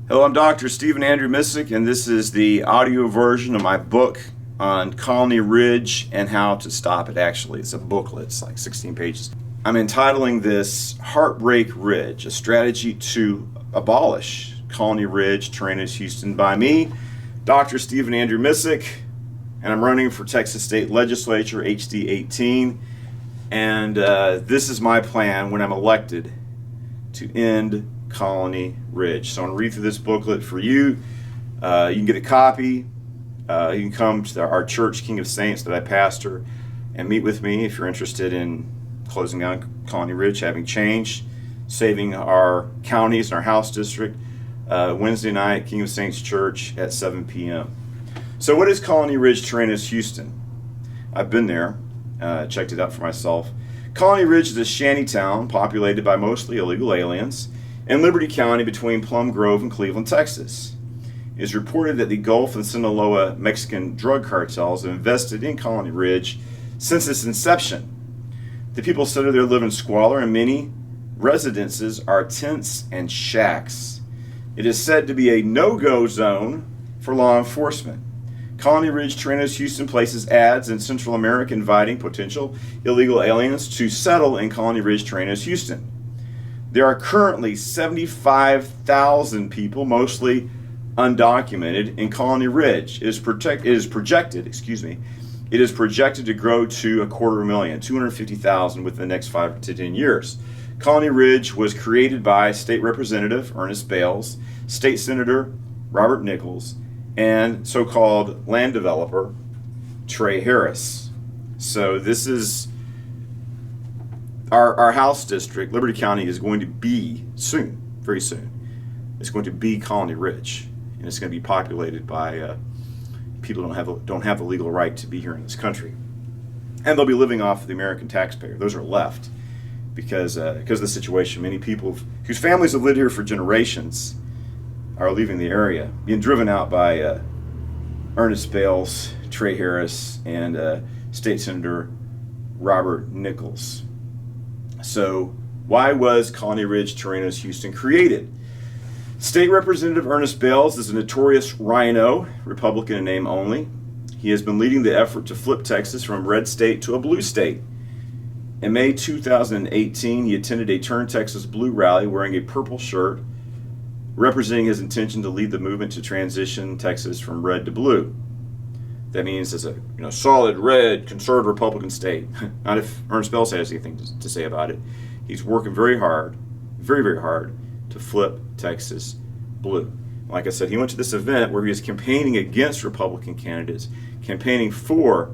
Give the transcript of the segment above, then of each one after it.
Hello, I'm Dr. Stephen Andrew Missick, and this is the audio version of my book on Colony Ridge and how to stop it. Actually, it's a booklet, it's like 16 pages. I'm entitling this Heartbreak Ridge, a strategy to abolish Colony Ridge, Taranis, Houston, by me, Dr. Stephen Andrew Missick, and I'm running for Texas State Legislature, HD 18, and this is my plan when I'm elected to end Colony Ridge. So I'm going to read through this booklet for you. You can get a copy. You can come to our church, King of Saints, that I pastor, and meet with me if you're interested in closing down Colony Ridge, having change, saving our counties and our House District. Wednesday night, King of Saints Church at 7 p.m. So what is Colony Ridge, Taranis, Houston? I've been there, checked it out for myself. Colony Ridge is a shanty town populated by mostly illegal aliens in Liberty County between Plum Grove and Cleveland, Texas. It is reported that the Gulf and Sinaloa Mexican drug cartels have invested in Colony Ridge since its inception. The people said there live in squalor, and many residences are tents and shacks. It is said to be a no-go zone for law enforcement. Colony Ridge, Taranis, Houston places ads in Central America inviting potential illegal aliens to settle in Colony Ridge, Taranis, Houston. There are currently 75,000 people, mostly undocumented, in Colony Ridge. It is projected to grow to 250,000, 250,000 within the next 5 to 10 years. Colony Ridge was created by State Representative Ernest Bales, State Senator Robert Nichols, and so-called land developer Trey Harris. So this is our House District. Liberty County is going to be soon, very soon. It's going to be Colony Ridge, and it's going to be populated by people who don't have the legal right to be here in this country, and they'll be living off the American taxpayer. Those are left because of the situation. Many people whose families have lived here for generations are leaving the area, being driven out by Ernest Bales, Trey Harris, and State Senator Robert Nichols. So why was Colony Ridge, Taranis, Houston created? State Representative Ernest Bales is a notorious rhino, Republican in name only. He has been leading the effort to flip Texas from a red state to a blue state. In May 2018, he attended a Turn Texas Blue rally wearing a purple shirt, representing his intention to lead the movement to transition Texas from red to blue. That means it's a solid red conservative Republican state. Not if Ernest Bales has anything to say about it. He's working very hard, very, very hard to flip Texas blue. Like I said, he went to this event where he was campaigning against Republican candidates, campaigning for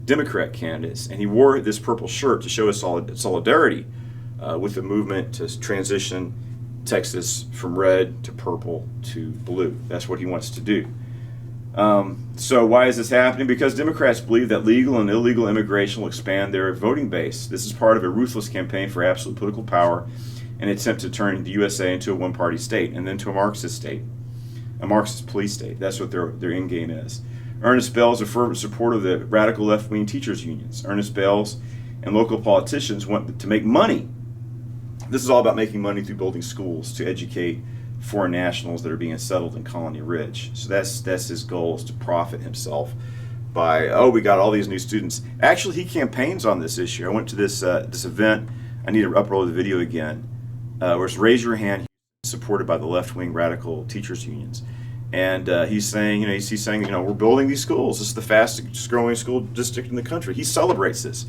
Democrat candidates, and he wore this purple shirt to show his solidarity with the movement to transition Texas from red to purple to blue. That's what he wants to do. So why is this happening? Because Democrats believe that legal and illegal immigration will expand their voting base. This is part of a ruthless campaign for absolute political power, an attempt to turn the USA into a one-party state and then to a Marxist state, a Marxist police state. That's what their end game is. Ernest Bales is a fervent supporter of the radical left-wing teachers unions. Ernest Bales and local politicians want to make money. This is all about making money through building schools to educate foreign nationals that are being settled in Colony Ridge. So that's his goal, is to profit himself by, we got all these new students. Actually, he campaigns on this issue. I went to this event. I need to upload the video again, where it's Raise Your Hand, supported by the left-wing radical teachers unions. And he's saying, we're building these schools. This is the fastest growing school district in the country. He celebrates this.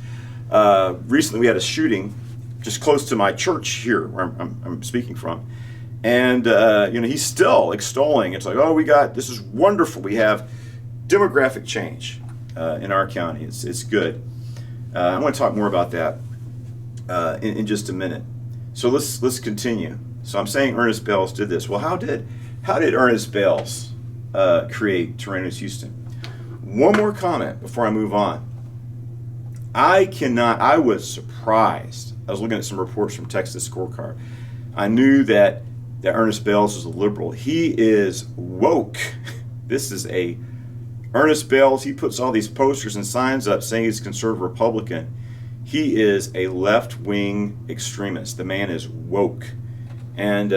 Recently, we had a shooting just close to my church here, where I'm speaking from. And he's still extolling. It's like, this is wonderful. We have demographic change in our county. It's good. I want to talk more about that in just a minute. So let's continue. So I'm saying Ernest Bales did this. Well, how did Ernest Bales create Taranis, Houston? One more comment before I move on. I was surprised. I was looking at some reports from Texas Scorecard. I knew that Ernest Bales is a liberal. He is woke. This is Ernest Bales. He puts all these posters and signs up saying he's a conservative Republican. He is a left-wing extremist. The man is woke. And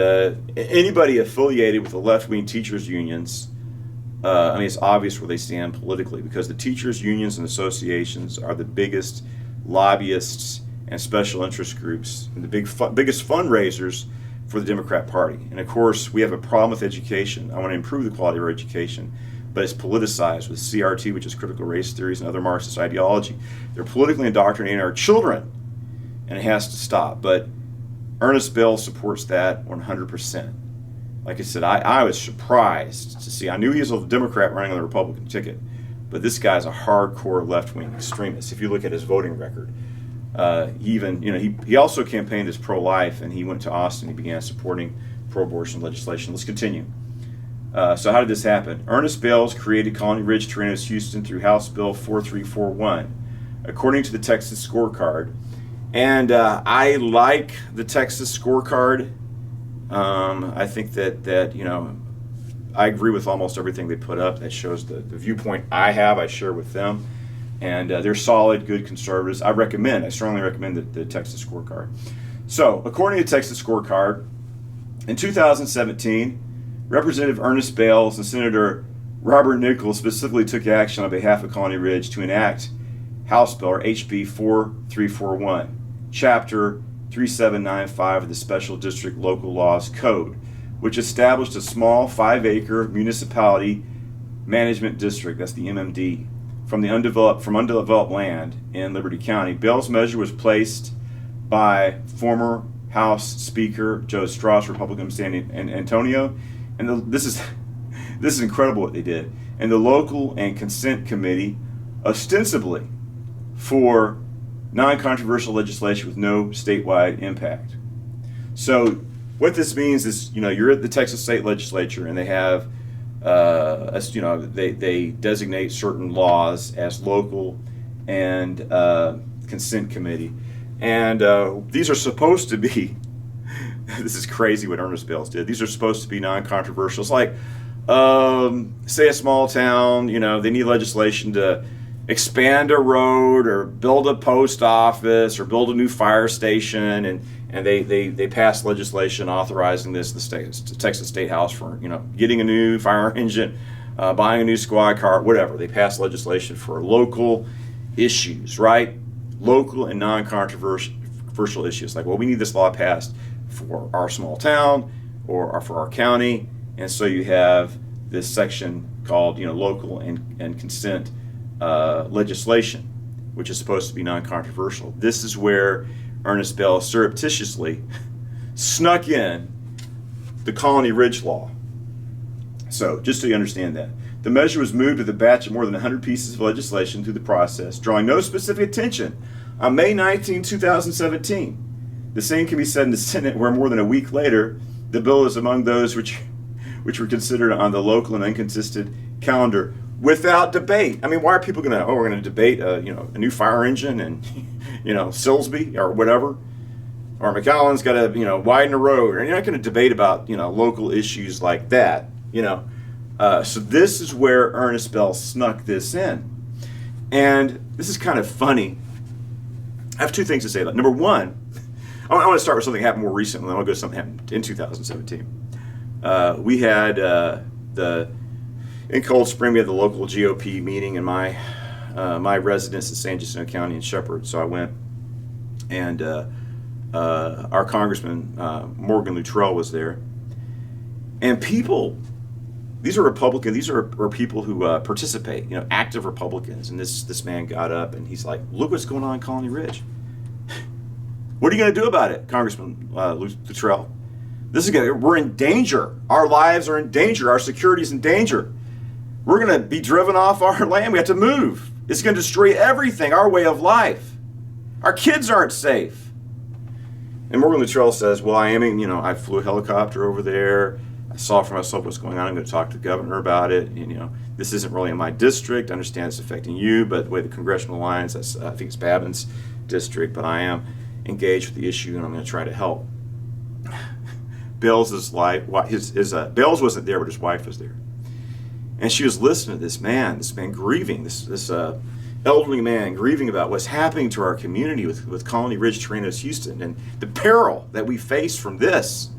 anybody affiliated with the left-wing teachers unions, I mean, it's obvious where they stand politically, because the teachers unions and associations are the biggest lobbyists and special interest groups and the biggest fundraisers for the Democrat Party. And of course, we have a problem with education. I want to improve the quality of our education, but it's politicized with CRT, which is critical race theories, and other Marxist ideology. They're politically indoctrinating our children, and it has to stop. But Ernest Bell supports that 100%. Like I said, I was surprised to see. I knew he was a Democrat running on the Republican ticket, but this guy's a hardcore left-wing extremist. If you look at his voting record, he also campaigned as pro-life, and he went to Austin. He began supporting pro-abortion legislation. Let's continue. So how did this happen? Ernest Bales created Colony Ridge, Terranos, Houston through House Bill 4341, according to the Texas scorecard. And I like the Texas scorecard. I think that I agree with almost everything they put up. That shows the viewpoint I share with them. And they're solid, good conservatives. I strongly recommend the Texas scorecard. So, according to the Texas scorecard, in 2017, Representative Ernest Bales and Senator Robert Nichols specifically took action on behalf of Colony Ridge to enact House Bill, or HB 4341, Chapter 3795 of the Special District Local Laws Code, which established a small 5-acre municipality management district, that's the MMD, from undeveloped land in Liberty County. Bell's measure was placed by former House Speaker Joe Strauss, Republican San Antonio, and this is incredible what they did. And the local and consent committee, ostensibly for non-controversial legislation with no statewide impact. So what this means is, you're at the Texas State Legislature, and they have they designate certain laws as local and consent committee, and these are supposed to be this is crazy what Ernest Bales did. These are supposed to be non-controversial. It's like, say a small town, they need legislation to expand a road or build a post office or build a new fire station, and they pass legislation authorizing this, the Texas State House, for getting a new fire engine, buying a new squad car, whatever. They pass legislation for local issues, right? Local and non-controversial issues. Like, well, we need this law passed for our small town or for our county, and so you have this section called local and consent legislation, which is supposed to be non-controversial. This is where Ernest Bell surreptitiously snuck in the Colony Ridge law. So, just so you understand that. The measure was moved with a batch of more than 100 pieces of legislation through the process, drawing no specific attention. On May 19, 2017, the same can be said in the Senate, where more than a week later, the bill is among those which were considered on the local and uncontested calendar without debate. I mean, why are people we're going to debate a new fire engine and Silsby or whatever, or McAllen's got to widen the road, and you're not going to debate about local issues like that. So this is where Ernest Bell snuck this in, and this is kind of funny. I have two things to say about it. Number one, I want to start with something that happened more recently. Then I'll go to something that happened in 2017. We had in Cold Spring, we had the local GOP meeting in my residence in San Jacinto County in Shepherd. So I went, and our Congressman Morgan Luttrell was there. And people, these are Republicans, these are people who participate, active Republicans. And this man got up and he's like, "Look what's going on in Colony Ridge. What are you going to do about it, Congressman Luttrell? We're in danger. Our lives are in danger. Our security is in danger. We're going to be driven off our land. We have to move. It's going to destroy everything, our way of life. Our kids aren't safe." And Morgan Luttrell says, "Well, I flew a helicopter over there. I saw for myself what's going on. I'm going to talk to the governor about it. And, this isn't really in my district. I understand it's affecting you, but the way the congressional lines, I think it's Babin's district, but I am engaged with the issue, and I'm going to try to help." Bales' Bales wasn't there, but his wife was there. And she was listening to this man grieving, this elderly man grieving about what's happening to our community with Colony Ridge, Terranos, Houston, and the peril that we face from this.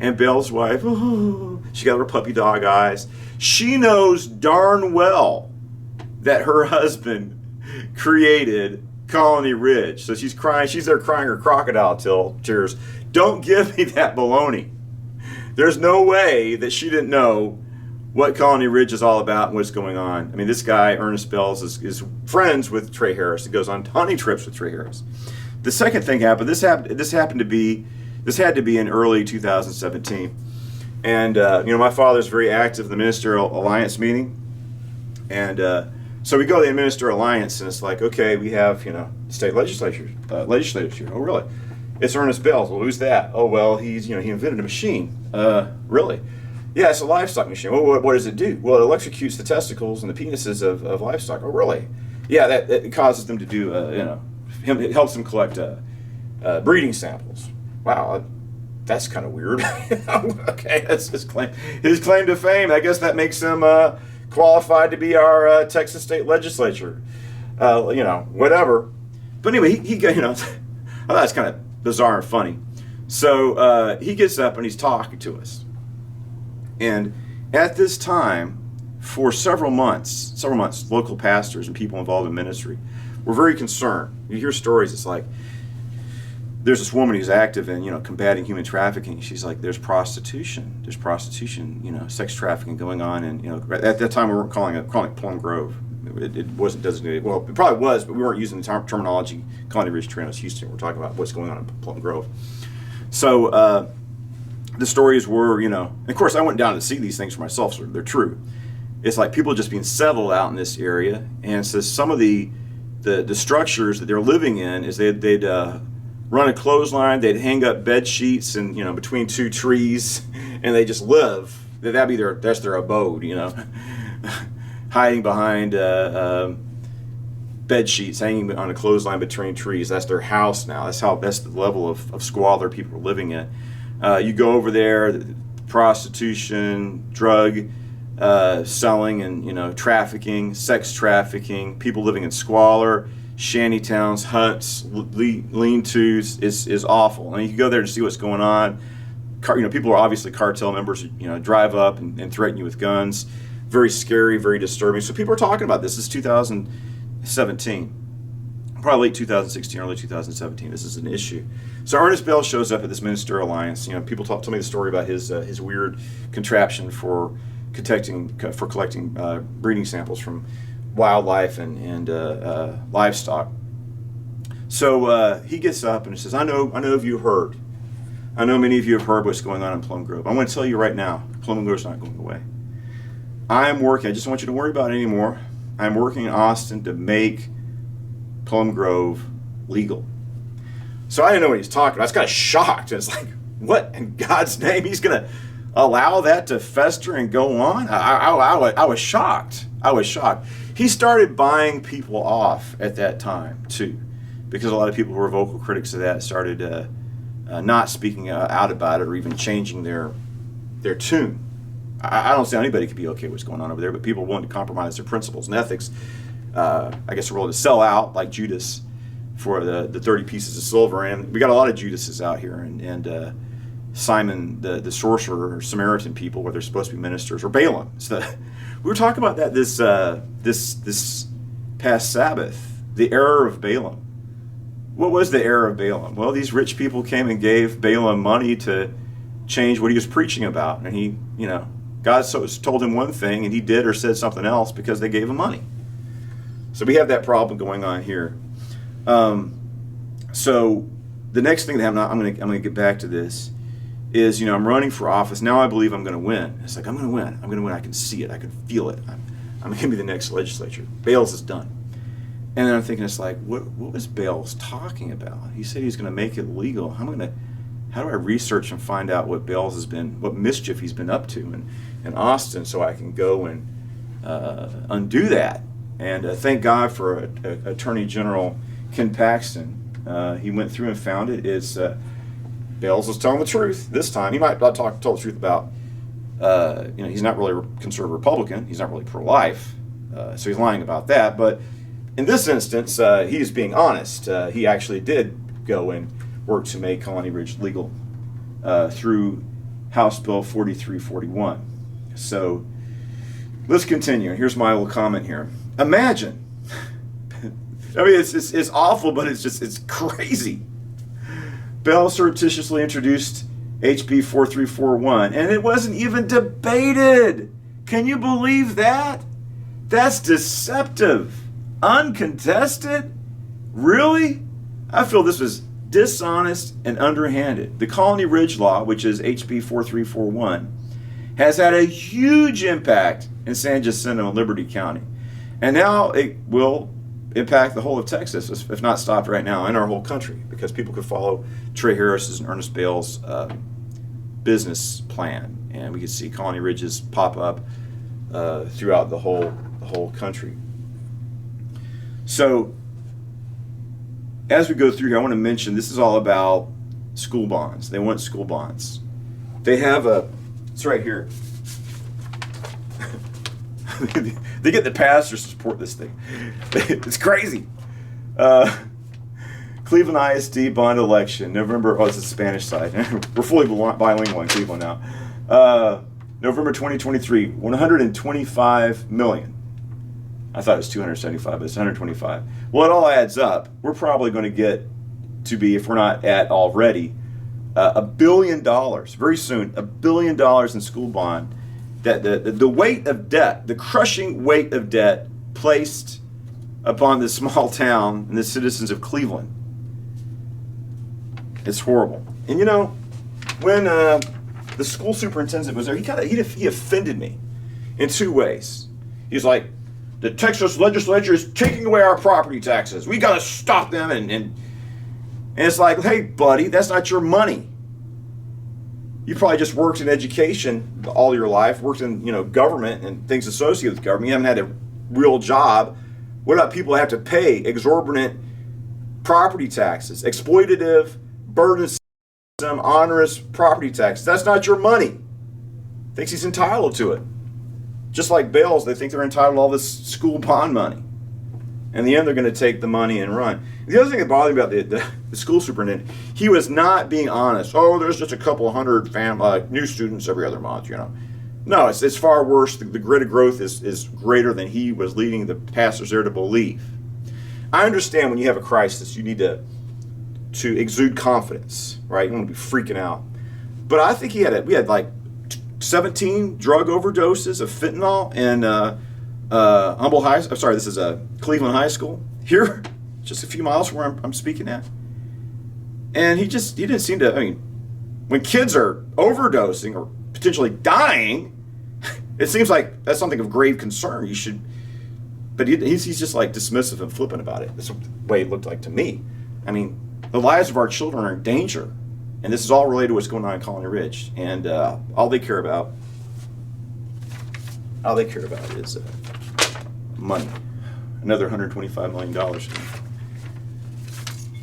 And Bell's wife, oh, she got her puppy dog eyes. She knows darn well that her husband created Colony Ridge. So she's crying. She's there crying her crocodile tears. Don't give me that baloney. There's no way that she didn't know what Colony Ridge is all about and what's going on. I mean, this guy, Ernest Bells, is friends with Trey Harris. He goes on hunting trips with Trey Harris. The second thing happened. This had to be in early 2017. And, my father's very active in the Ministerial Alliance meeting. And so we go to the Ministerial Alliance, and it's like, okay, we have, state legislators here. Oh, really? It's Ernest Bells. Well, who's that? Oh, well, he invented a machine. Really? Yeah, it's a livestock machine. Well, what does it do? Well, it electrocutes the testicles and the penises of livestock. Oh, really? Yeah, that causes them to do, it helps them collect breeding samples. Wow, that's kind of weird. Okay, that's his claim to fame. I guess that makes him qualified to be our Texas state legislature. Whatever. But anyway, he I thought that's kind of bizarre and funny. So he gets up and he's talking to us. And at this time, for several months, local pastors and people involved in ministry were very concerned. You hear stories, it's like, there's this woman who's active in, combating human trafficking. She's like, there's prostitution, sex trafficking going on. And, at that time we weren't calling it Plum Grove. It wasn't designated. Well, it probably was, but we weren't using the terminology Colony Ridge, Trianos, Houston. We're talking about what's going on in Plum Grove. So the stories were, and of course I went down to see these things for myself, so they're true. It's like people just being settled out in this area. And so some of the structures that they're living in is they'd run a clothesline, they'd hang up bed sheets and between two trees, and they just live. That's their abode, hiding behind bed sheets, hanging on a clothesline between trees. That's their house now. That's the level of squalor people are living in. You go over there, prostitution, drug selling, and trafficking, sex trafficking, people living in squalor. Shanty towns, huts, lean-tos is awful. And you can go there to see what's going on. People are obviously cartel members. Drive up and threaten you with guns. Very scary, very disturbing. So people are talking about this. This is 2017, probably late 2016, early 2017. This is an issue. So Ernest Bell shows up at this Ministerial Alliance. People tell me the story about his weird contraption for collecting breeding samples from wildlife and livestock. So he gets up and he says, I know many of you have heard what's going on in Plum Grove. I want to tell you right now, Plum Grove's not going away. I just don't want you to worry about it anymore. I'm working in Austin to make Plum Grove legal. So I didn't know what he's talking about. I was kind of shocked. It's like, what in God's name? He's going to allow that to fester and go on? I was shocked. He started buying people off at that time too, because a lot of people who were vocal critics of that started not speaking out about it or even changing their tune. I don't see how anybody could be okay with what's going on over there, but people willing to compromise their principles and ethics. I guess are willing to sell out like Judas for the 30 pieces of silver. And we got a lot of Judases out here, and Simon the sorcerer, or Samaritan people, where they're supposed to be ministers, or Balaam. So we were talking about that this past Sabbath, the error of Balaam. What was the error of Balaam? Well, these rich people came and gave Balaam money to change what he was preaching about, and he, God told him one thing, and he did or said something else because they gave him money. So we have that problem going on here. So the next thing that happened, I'm going to get back to this, is, I'm running for office. Now I believe I'm going to win. It's like, I'm going to win. I can see it. I can feel it. I'm going to be the next legislature. Bales is done. And then I'm thinking, it's like, what was Bales talking about? He said he's going to make it legal. How do I research and find out what what mischief he's been up to in Austin, so I can go and undo that? And thank God for Attorney General Ken Paxton. He went through and found it. Bales was telling the truth this time. He might not tell the truth about, he's not really a conservative Republican. He's not really pro-life, so he's lying about that. But in this instance, he's being honest. He actually did go and work to make Colony Ridge legal through House Bill 4341. So let's continue. Here's my little comment here. Imagine. I mean, it's awful, but it's crazy. Bell surreptitiously introduced HB 4341, and it wasn't even debated. Can you believe that? That's deceptive. Uncontested? Really? I feel this was dishonest and underhanded. The Colony Ridge Law, which is HB 4341, has had a huge impact in San Jacinto and Liberty County. And now it will impact the whole of Texas, if not stopped right now, in our whole country, because people could follow Trey Harris's and Ernest Bale's business plan, and we could see Colony Ridges pop up throughout the whole country. So as we go through here, I want to mention this is all about school bonds. They want school bonds. They have it's right here. They get the pastors to support this thing. It's crazy. Cleveland ISD bond election, November, it's the Spanish side. We're fully bilingual in Cleveland now. November 2023, 125 million. I thought it was 275, but it's 125. Well, it all adds up. We're probably going to get to be, if we're not at already, $1 billion, very soon, $1 billion in school bond. That the weight of debt, the crushing weight of debt placed upon this small town and the citizens of Cleveland. It's horrible. And you know, when the school superintendent was there, he offended me in two ways. He's like, the Texas legislature is taking away our property taxes. We got to stop them. And it's like, hey, buddy, that's not your money. You probably just worked in education all your life, worked in government and things associated with government. You haven't had a real job. What about people that have to pay exorbitant property taxes, exploitative, burdensome, onerous property taxes? That's not your money. Thinks he's entitled to it. Just like Bales, they think they're entitled to all this school bond money. In the end, they're going to take the money and run. The other thing that bothered me about the school superintendent, he was not being honest. Oh, there's just a couple hundred new students every other month, No, it's far worse. The rate of growth is greater than he was leading the pastors there to believe. I understand when you have a crisis, you need to exude confidence, right? You want to be freaking out. But I think we had like 17 drug overdoses of fentanyl in this is Cleveland High School here, just a few miles from where I'm speaking at. And he didn't seem to. I mean, when kids are overdosing or potentially dying, it seems like that's something of grave concern. You should, but he's just like dismissive and flippant about it. That's the way it looked like to me. I mean, the lives of our children are in danger, and this is all related to what's going on in Colony Ridge. And all they care about is money. Another $125 million.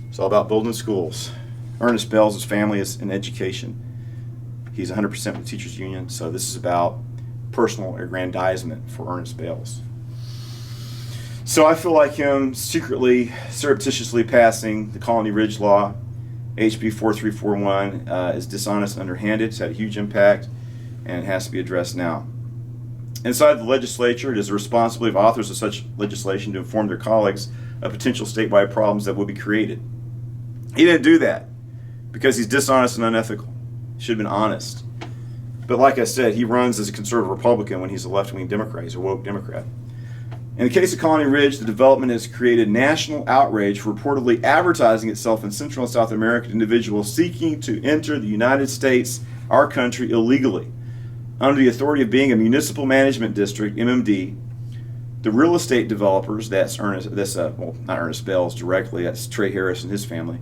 It's all about building schools. Ernest Bales' family is in education. He's 100% with the teachers union, so this is about personal aggrandizement for Ernest Bales. So I feel like him secretly, surreptitiously passing the Colony Ridge Law, HB 4341, is dishonest and underhanded. It's had a huge impact and has to be addressed now. Inside the legislature, it is the responsibility of authors of such legislation to inform their colleagues of potential statewide problems that will be created. He didn't do that because he's dishonest and unethical. He should have been honest. But like I said, he runs as a conservative Republican when he's a left-wing Democrat. He's a woke Democrat. In the case of Colony Ridge, the development has created national outrage for reportedly advertising itself in Central and South America to individuals seeking to enter the United States, our country, illegally. Under the authority of being a municipal management district, MMD, the real estate developers, not Ernest Bales directly, that's Trey Harris and his family,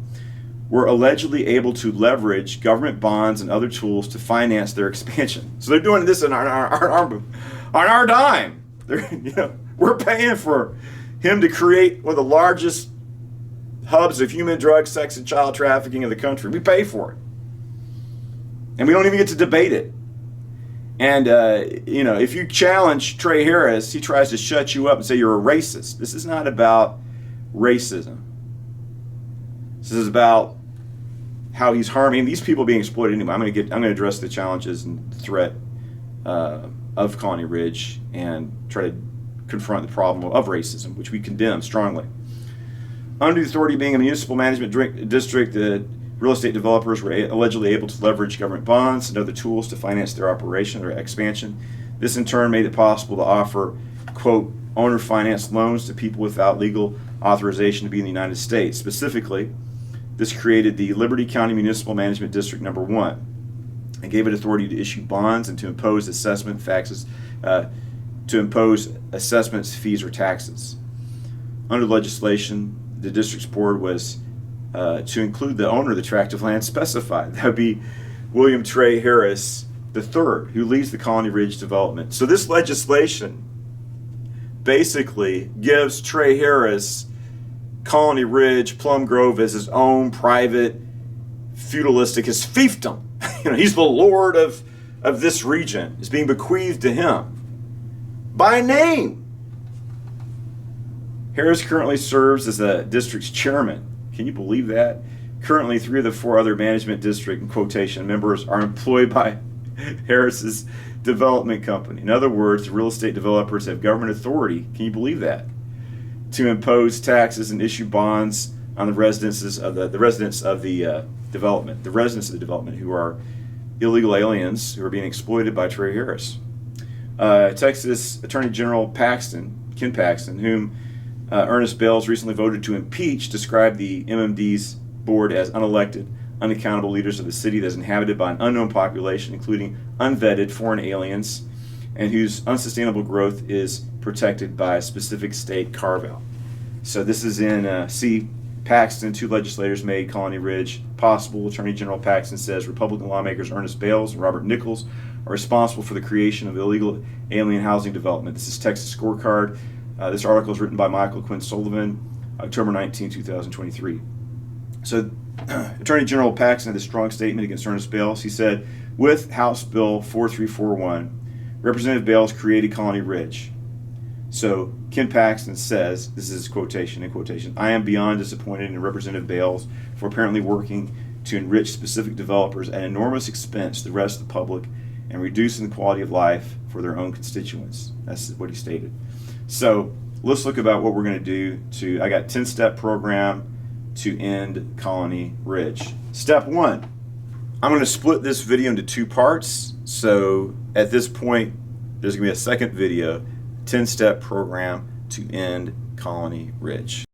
were allegedly able to leverage government bonds and other tools to finance their expansion. So they're doing this on our dime. We're paying for him to create one of the largest hubs of human drug, sex, and child trafficking in the country. We pay for it. And we don't even get to debate it. And, if you challenge Trey Harris, he tries to shut you up and say you're a racist. This is not about racism. This is about how he's harming these people being exploited anyway. I'm going to address the challenges and threat of Colony Ridge and try to confront the problem of racism, which we condemn strongly. Under the authority of being a municipal management district, the real estate developers were allegedly able to leverage government bonds and other tools to finance their operation, their expansion. This in turn made it possible to offer, quote, owner-financed loans to people without legal authorization to be in the United States. Specifically, this created the Liberty County Municipal Management District Number 1 and gave it authority to issue bonds and to impose assessments, fees, or taxes. Under legislation, the district's board was to include the owner of the tract of land specified. That would be William Trey Harris III, who leads the Colony Ridge development. So this legislation basically gives Trey Harris Colony Ridge, Plum Grove as his own private feudalistic, his fiefdom. He's the lord of this region. It's being bequeathed to him by name. Harris currently serves as the district's chairman. Can you believe that? Currently, 3 of the 4 other management district, in quotation, members are employed by Harris's development company. In other words, the real estate developers have government authority, can you believe that, to impose taxes and issue bonds on the residents of the development, who are illegal aliens who are being exploited by Trey Harris. Texas Attorney General Ken Paxton, whom Ernest Bales recently voted to impeach, described the MMD's board as unelected, unaccountable leaders of the city that is inhabited by an unknown population, including unvetted foreign aliens, and whose unsustainable growth is protected by a specific state carve-out. So this is in C. Paxton, 2 legislators made Colony Ridge possible. Attorney General Paxton says Republican lawmakers Ernest Bales and Robert Nichols are responsible for the creation of illegal alien housing development. This is Texas Scorecard. This article is written by Michael Quinn Sullivan, October 19, 2023. So Attorney General Paxton had a strong statement against Ernest Bales. He said, with House Bill 4341, Representative Bales created Colony Ridge. So Ken Paxton says, this is quotation in quotation, I am beyond disappointed in Representative Bales for apparently working to enrich specific developers at enormous expense to the rest of the public and reducing the quality of life for their own constituents. That's what he stated. So let's look about what we're going to do I got a 10-step program to end Colony Ridge. Step 1, I'm going to split this video into 2 parts. So at this point, there's going to be a second video, 10-step program to end Colony Ridge.